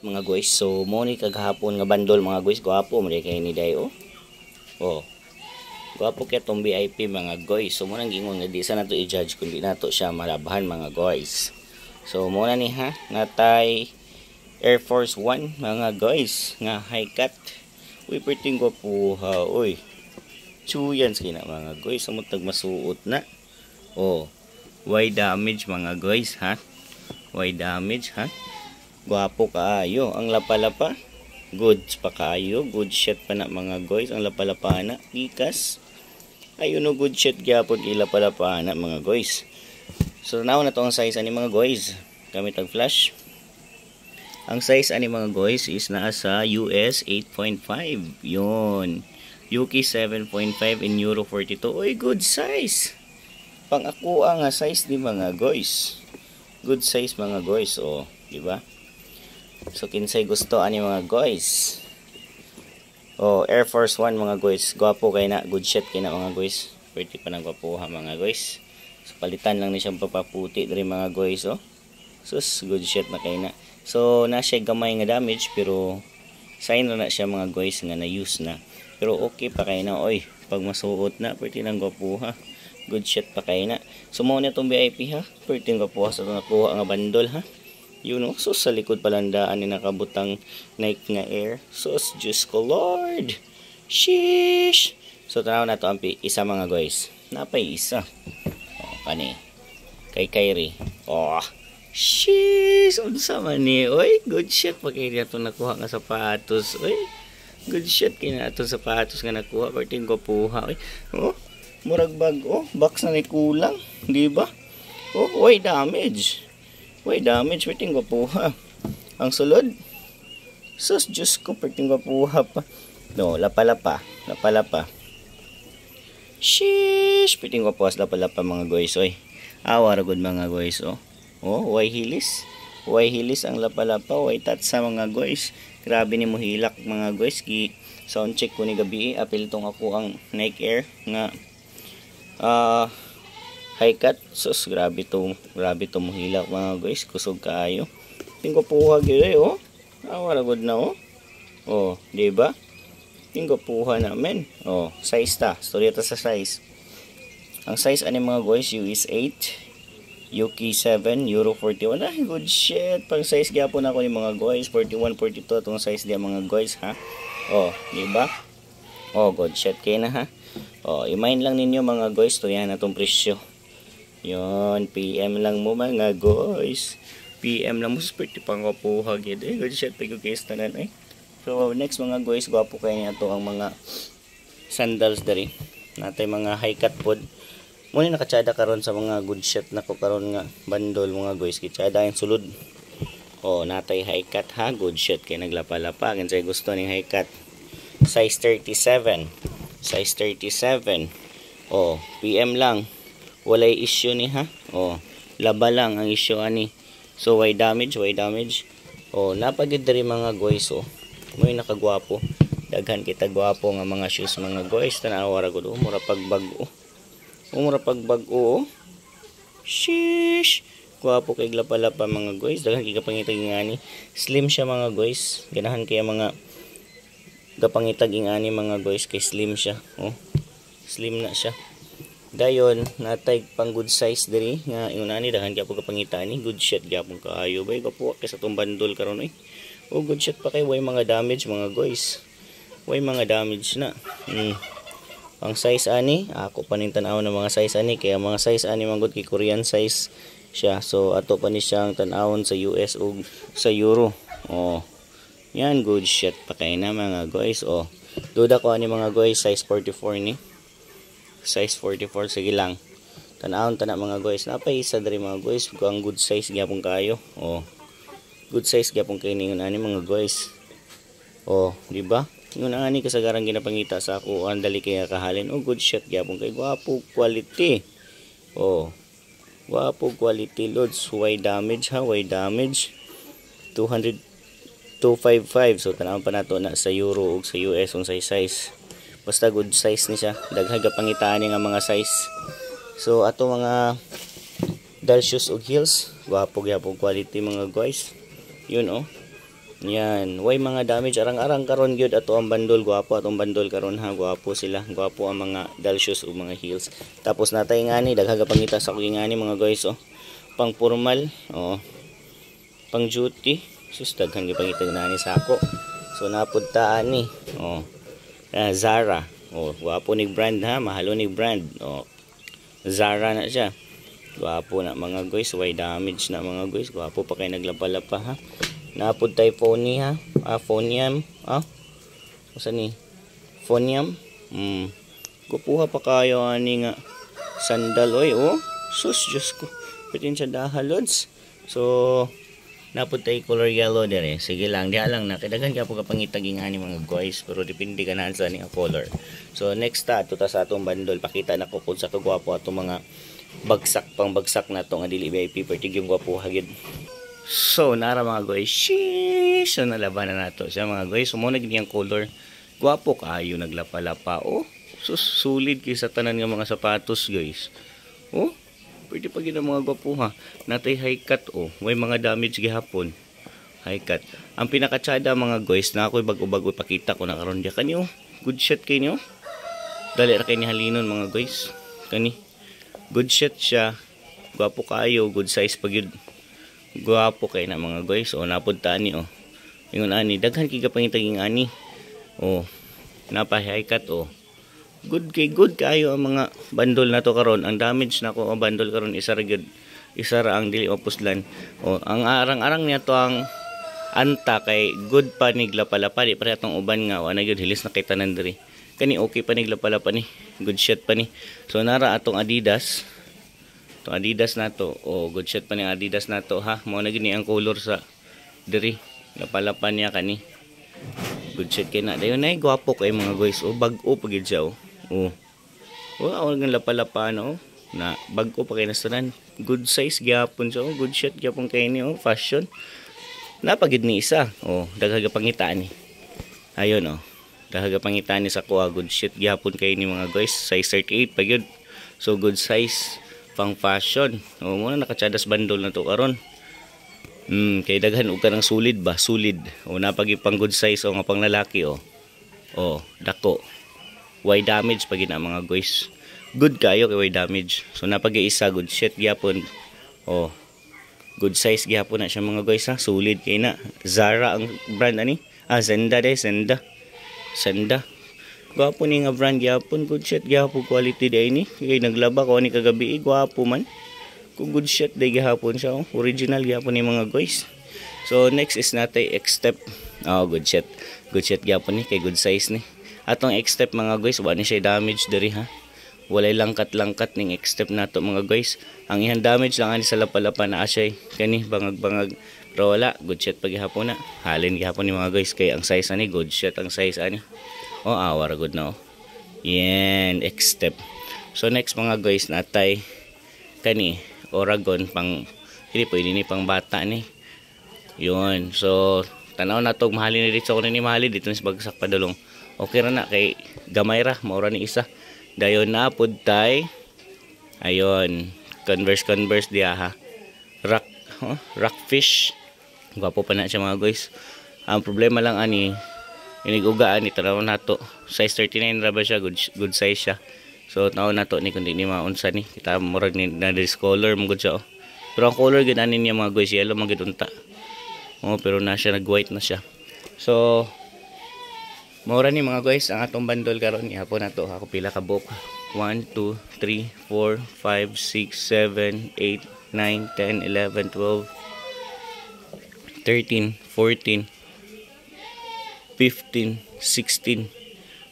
Mga guys, so mo ni kaghapon nga bandol mga guys, gwapo mo kay ni day oh gwapo kay tong VIP mga guys. So mo nang gingon nga di sa nato i-judge kundi nato siya malabahan mga guys. So mo na ni ha natay Air Force 1 mga guys nga high cut. Uy perting gwapo ha oy. Chuyan sina mga guys, samutag masuot na. Why damage mga guys ha? Why damage ha? Gwapo kaayo ang lapa-lapa. Goods pa kaayo, good shot pa na mga guys. Ang lapa-lapa na ikas. Ayun no, good shot gyapon ilapa-lapa na mga guys. So now na to ang size ani mga guys. Gamit ang flash. Ang size ani mga guys is naa sa US 8.5. Yun. UK 7.5 in Euro 42. Oy, good size. Pang ako nga size di mga guys. Good size mga guys. Di ba? So kinsay gusto ani mga guys. Air Force 1 mga guys. Gwapo kay na, good shot kay na mga guys. Pwede pa nang gwapuha mga guys. So palitan lang ni siyang papaputi diri mga guys Sus, good shot na kay na. So na siya gamay nga damage pero sign na siya mga guys nga na use na. Pero okay pa kay na oy. Pag masuot na pwede nang gwapuha. Good shot pa kay na. So mo na tong VIP ha. Pwede nang gwapuha sa nakuha nga bandol ha. Yun sus sa likod palandaan ni nakabutang Nike nga Air. Sus, Diyos ko Lord. Sheesh. So tanaw na to ang isa mga guys. Napay isa. Kani. Kay Kyrie. Sheesh. Unsa man ni. Oy, good shot pa kay niya itong nakuha nga sapatos. Oy, good shot kay na itong sapatos nga nakuha. Parting ko puha. Oy, murag bag. Box na ni kulang. Diba? Why damage? Why damage? Perting gwapuha. Ang sulod. Sus, Diyos ko. Perting gwapuha pa. No, lapa-lapa. Lapa-lapa. Sheesh. Perting gwapuha lapa-lapa mga guys. Oy. Awa ragod mga guys. Why hilis? Why hilis ang lapa-lapa? Why tatsa mga guys? Grabe ni mo hilak mga guys. Sound check ko ni gabi. Apil tong ako ang Nike Air nga high cut. Sus, grabe to mohilak mga guys. Kusog kaayo. Tingko puha gyud Awa ragod na diba? Tingko puha namin. Size ta. Storya ta sa size. Ang size ani mga guys US 8, UK 7, Euro 41. Ay, good shit. Pang size gyapon ako ni mga guys. 41, 42 tong size dia mga guys ha. Diba? Good shit kay na ha. I-mind lang ninyo mga guys. To yan na tong presyo. Yon, PM lang mo mga guys. PM lang mo sa pwede pang kapuhag yun. Good shot pa yung case tanan So next mga guys, gwapo kayo niya to ang mga sandals dari. Natay mga high cut pod. Muna nakatsada karon sa mga good shot na ko karon nga bandol mga guys. Kitsada yung sulod. Natay high cut ha. Good shot kay naglapa-lapa. Kinsay gusto ning high cut. Size 37. Size 37. PM lang. Walay issue ni ha. Laba lang ang issue ani. So why damage? Napagid diri mga guys Moy nakagwapo. Daghan kita gwapo nga mga shoes mga guys. Tanawa ra gud mura pagbag-o. Mura pagbag-o. Sheesh. Gwapo kay lapa-lapa mga guys. Daghan kay kapangitag ngani. Slim siya mga guys. Ganahan kay mga gapangitag ingani mga guys kay slim siya. Slim na siya. Dayon natay pang good size diri nga ingunani dahan gyapon ka pangita ni good shot gyapon kaayo bay kapo kay sa tong bandol karon good shot pa kay way mga damage mga guys. Way mga damage na. Ang size ani ako pa ning tan-aw ng mga size ani kay mga size ani manggod kay Korean size siya. So ato pa ni siyang tan-awon sa US ug sa Euro. Yan good shot pa kay na mga guys. Duda ko ani mga guys size 44 ni. Size 44 sige lang. Tanawon ta na mga guys. Napay isa diri mga guys kung good size gyapon kayo. Good size gyapon kay ningon ani mga guys. Di ba? Ingon ani kasagaran ginapangita sa ako ang dali kay kahalin. Good shot gyapon kay gwapo quality. Gwapo quality loads. Why damage ha? Why damage? 255. So tanawon pa nato na sa Euro ug sa US unsay size. Basta good size ni siya. Daghang kapangitaan nga mga size. So ato mga dal shoes ug heels, gwapo gyapon quality mga guys. Yun Yan, way mga damage arang-arang karon gyud ato ang bandol, gwapo atong bandol karon ha, gwapo sila, gwapo ang mga dal shoes o mga heels. Tapos natay ngani daghaga pangita sa kugi ngani mga guys oh. Pang formal, oh. Pang duty, sus daghan gyud pangita ngani sa ako. So napudtaan ni, oh. Zara, oh, gwapo ning brand ha, mahalo ning brand, oh. Zara na siya. Gwapo na mga guys, way damage na mga guys, gwapo pa kay naglapa-lapa ha. Napod tayo phony ha. Phonium. Masa ni? Phonium. Kupuha pa kayo ani nga sandal oy oh. Sus Diyos ko. Pitin siya dahalods. So napod tayo color yellow dire. Sige lang, diha lang na kadagan ka po kapangitaging ani mga guys, pero depende ka na sa ni color. So next ta sa atong bandol, pakita na ko kung sa kagwapo atong mga bagsak pang bagsak na to nga dili VIP pertig yung gwapo hagid. So nara mga guys, sheesh, so nalabanan nato siya mga guys. Sumunod gid color, gwapo kayo naglapa-lapa oh. So sulit kay sa tanan nga mga sapatos guys. Oh, pwede pa gid ang mga gwapo ha. Natay high cut oh, way mga damage gihapon. High cut. Ang pinakatsada mga guys na ako'y bago-bago pakita ko na karon dia kanyo. Good shot kay niyo. Dali ra kay ni halinon mga guys. Kani good shot siya, gwapo kayo, good size pag yun, gwapo kay na mga guys. O napudtaan ni oh, ingon ani daghan kay kapangitaging ani oh, napahay cut oh, good kayo ang mga bandol na to karon. Ang damage na ko ang bandol karon isa ra ang dili mapuslan oh. Ang arang-arang niya to ang anta kay good pa niglapa-lapa di pare atong uban nga wala gyud hilis na kay tanan diri. Kani okay pa niglapa-lapa ni, good shot pa ni. So nara atong Adidas, itong Adidas na to, oh, good shot pa ni Adidas na to ha. Mao na gini ang color sa diri, lapalapa niya kani, good shot kay na dayon ay gwapo kay mga guys oh. Bag-o pa gid siya oh, wow ang lapalapa no, na bag-o pa kay nastanan, good size gyapon siya oh. Good shot gyapon kay ni oh, fashion napagid ni isa oh, daghaga pangitaan ni ayon oh, daghaga pangitaan ni sa kuha. Good shot gyapon kay ni mga guys, size 38 pa gyud. So good size pang fashion oh, muna nakatsadas bandol na to karon. Kay daghan og kanang sulid ba, sulid o napagi pang good size o nga pang lalaki oh, dako way damage pag na mga guys, good kayo kay way damage. So napagi isa good shot gyapon oh, good size gyapon na siya mga guys ha, sulid kay na. Zara ang brand ani, Zenda de, Senda. Gwapo ni nga brand gyapon, good shot gyapon quality day ni. Kay naglaba ko ni kagabi, gwapo man. Kung good shot day gyapon siya, oh. Original gyapon ni mga guys. So next is natay X-Step. Oh, good shot. Good shot gyapon ni kay good size ni. Atong X-Step mga guys, wala ni siya damage diri ha. Walay langkat-langkat ning X-Step nato mga guys. Ang ihan damage lang ani sa lapalapa na asay kani bangag-bangag. Pero wala, good shot pa gihapon na. Halin gihapon ni mga guys kay ang size ani good shot ang size ani. Oh, awar good na oh. Yan, X-Step. So next mga guys natay kani Oragon pang hindi pwede ni pang bata ni. Yun. So tanaw na tog mahalin ni dito ko ni mahalin dito sa bagsak padulong. Okay ra na kay gamay ra maura ni isa. Dayon na pud tay. Ayon, Converse dia ha. Rockfish. Gwapo pa na siya mga guys. Ang problema lang ani inigugaan ni tanaw nato. Size 39 ra ba siya, good size siya. So tanaw nato ni kundi ni maunsa ni. Kita murag ni na this color mo gud siya oh. Pero ang color gid ani niya mga guys, yellow man gid unta. Oh, pero na siya nag-white na siya. So maura ni mga guys ang atong bandol karon ihapon nato. Ako pila ka book. 1 2 3 4 5 6 7 8 9 10 11 12 13 14 15 16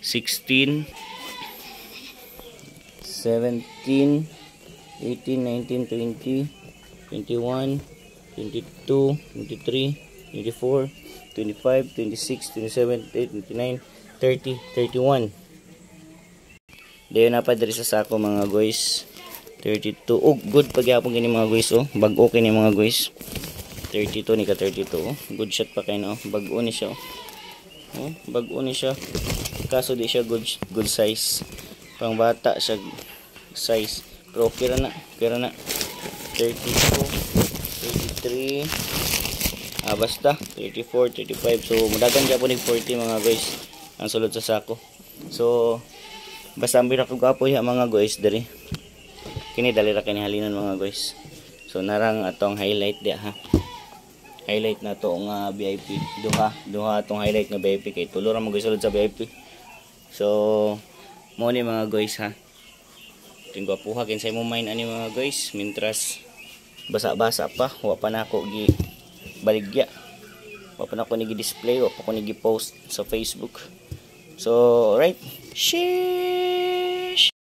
16 17 18 19 20 21 22 23 24 25 26 27 28 29 30 31. Dayon na pa diri sa sako mga guys. 32. Oh, good pagyapon kini mga guys oh. Bag-o kini mga guys. 32 ni ka 32 oh. Good shot pa kay no. Bag-o ni siya oh. Oh, bag-o ni siya. Kaso di siya good size. Pang bata siya size. Pero okay ra na. Okay ra na. 32, Basta 34, 35. So mudagan gyapon ning 40 mga guys ang sulod sa sako. So basta ang bira ko gapo ya mga guys diri. Kini dali ra kini halinon mga guys. So narang atong highlight dia ha. Highlight na to nga VIP. Duha atong highlight nga VIP kay tulo ra mo guys sulod sa VIP. So mo ni mga guys ha. Tinggo puha kinsay mo main ani mga guys mintras basa-basa pa wa pa nako gi baligya. Wa pa nako ni gi display, wa pa ko ni gi post sa Facebook. So right, share